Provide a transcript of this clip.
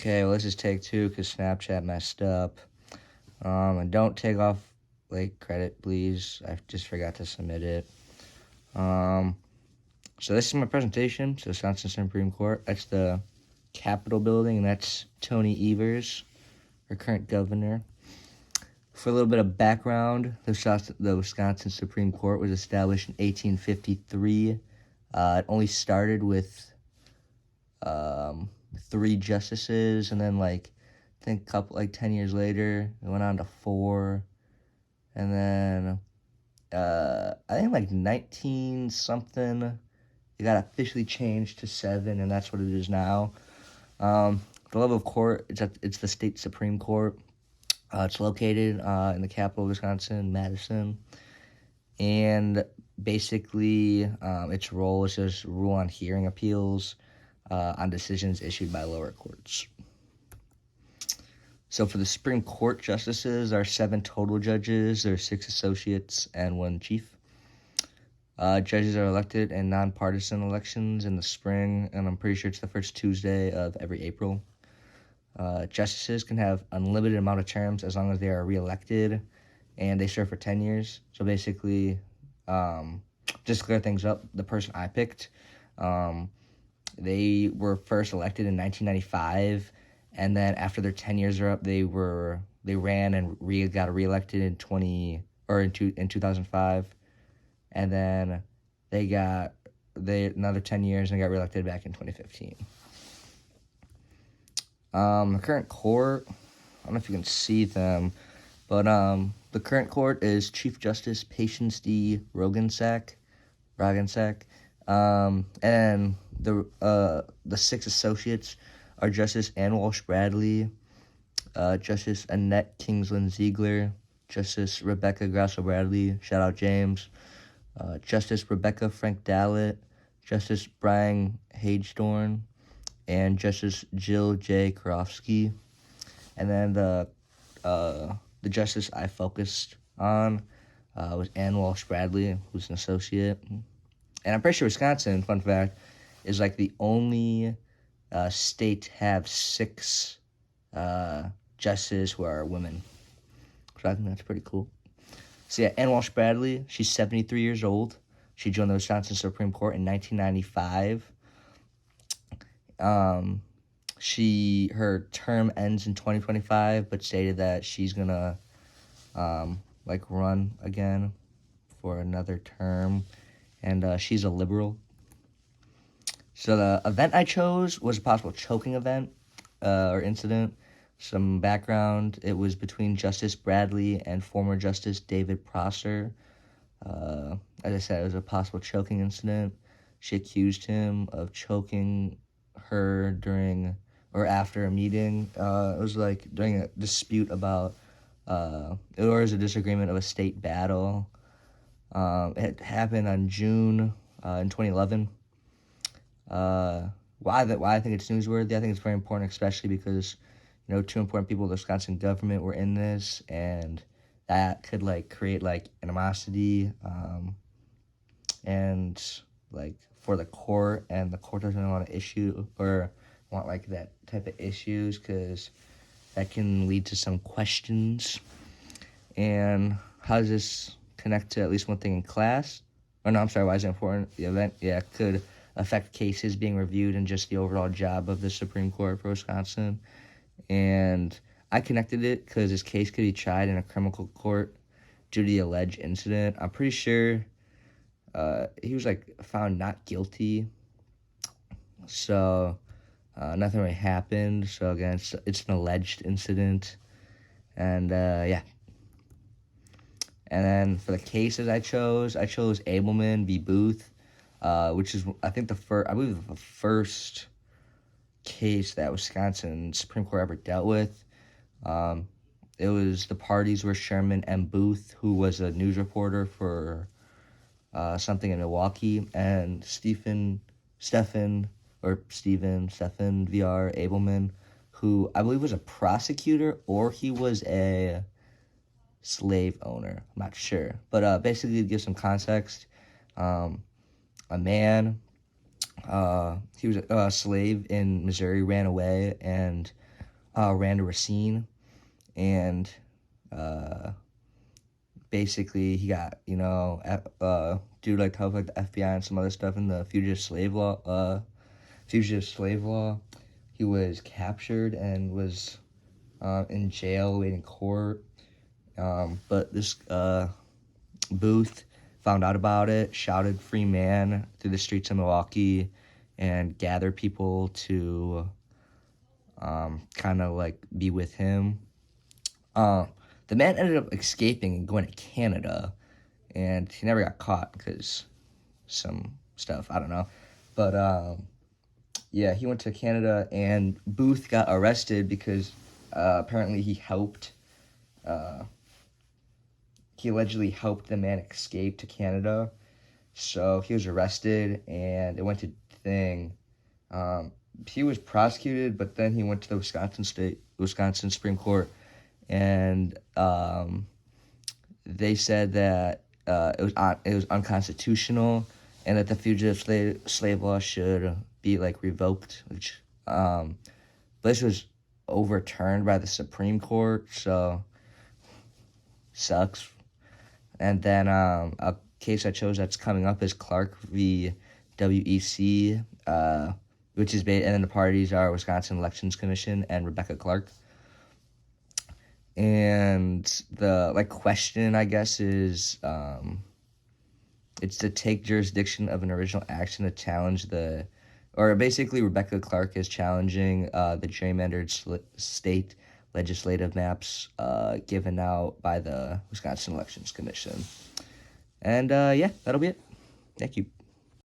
Okay, well, this is take two because Snapchat messed up. And don't take off credit, please. I just forgot to submit it. So this is my presentation. So Wisconsin Supreme Court. That's the Capitol building, and that's Tony Evers, our current governor. For a little bit of background, the Wisconsin Supreme Court was established in 1853. It only started with 3 justices, and then I think 10 years later it went on to 4, and then I think 19 something it got officially changed to 7, and that's what it is now. The level of court, it's the state Supreme Court. It's located in the capital of Wisconsin, Madison, and basically its role is just rule on hearing appeals on decisions issued by lower courts. So for the Supreme Court justices, there are 7 total judges, there are 6 associates, and 1 chief. Judges are elected in nonpartisan elections in the spring, and I'm pretty sure it's the first Tuesday of every April. Justices can have unlimited amount of terms as long as they are reelected, and they serve for 10 years. So basically, just to clear things up, the person I picked, they were first elected in 1995, and then after their 10 years are up, they ran and got reelected in 2005, and then they another 10 years and got reelected back in 2015. The current court, I don't know if you can see them, but the current court is Chief Justice Patience D. Roggensack, and the 6 associates are Justice Ann Walsh Bradley, Justice Annette Kingsland Ziegler, Justice Rebecca Grasso Bradley, shout out James, Justice Rebecca Frank Dallett, Justice Brian Hagedorn, and Justice Jill J. Karofsky. And then the justice I focused on was Ann Walsh Bradley, who's an associate. And I'm pretty sure Wisconsin, fun fact, is the only state to have 6 justices who are women. So I think that's pretty cool. So yeah, Ann Walsh Bradley, she's 73 years old. She joined the Wisconsin Supreme Court in 1995. Her term ends in 2025, but stated that she's gonna run again for another term, and she's a liberal. So the event I chose was a possible choking event or incident. Some background: it was between Justice Bradley and former Justice David Prosser. As I said, it was a possible choking incident. She accused him of choking her during or after a meeting. It was during a dispute about it was a disagreement of a state battle. It happened on June in 2011. Why I think it's newsworthy? I think it's very important, especially because 2 important people of the Wisconsin government were in this, and that could create animosity and for the court, and the court doesn't want to issue or want that type of issues because that can lead to some questions. And how does this connect to at least one thing in class? Oh no, I'm sorry, why is it important? The event, could affect cases being reviewed and just the overall job of the Supreme Court for Wisconsin. And I connected it because this case could be tried in a criminal court due to the alleged incident. I'm pretty sure he was found not guilty, so nothing really happened. So again, it's an alleged incident, and yeah. And then for the cases I chose Abelman v. Booth, which is I believe the first case that Wisconsin Supreme Court ever dealt with. It was the parties were Sherman M. Booth, who was a news reporter for something in Milwaukee, and Stephen VR Abelman, who I believe was a prosecutor or he was a slave owner. I'm not sure, but basically to give some context, a man, he was a slave in Missouri, ran away, and Randall Racine, and basically he got, due to like help like the FBI and some other stuff in the fugitive slave law, he was captured and was in jail waiting court. But this Booth found out about it, shouted "Free Man" through the streets of Milwaukee, and gathered people to kind of like be with him. The man ended up escaping and going to Canada, and he never got caught because some stuff, I don't know. But yeah, he went to Canada, and Booth got arrested because apparently he allegedly helped the man escape to Canada. So he was arrested, and it went to thing. He was prosecuted, but then he went to the Wisconsin Supreme Court, and they said that it was unconstitutional, and that the fugitive slave law should be like revoked. Which, but this was overturned by the Supreme Court, so sucks. And then a case I chose that's coming up is Clark v. WEC, which is and then the parties are Wisconsin Elections Commission and Rebecca Clark. And the question, I guess, is it's to take jurisdiction of an original action to challenge basically Rebecca Clark is challenging the gerrymandered state legislative maps given out by the Wisconsin Elections Commission. And yeah, that'll be it. Thank you.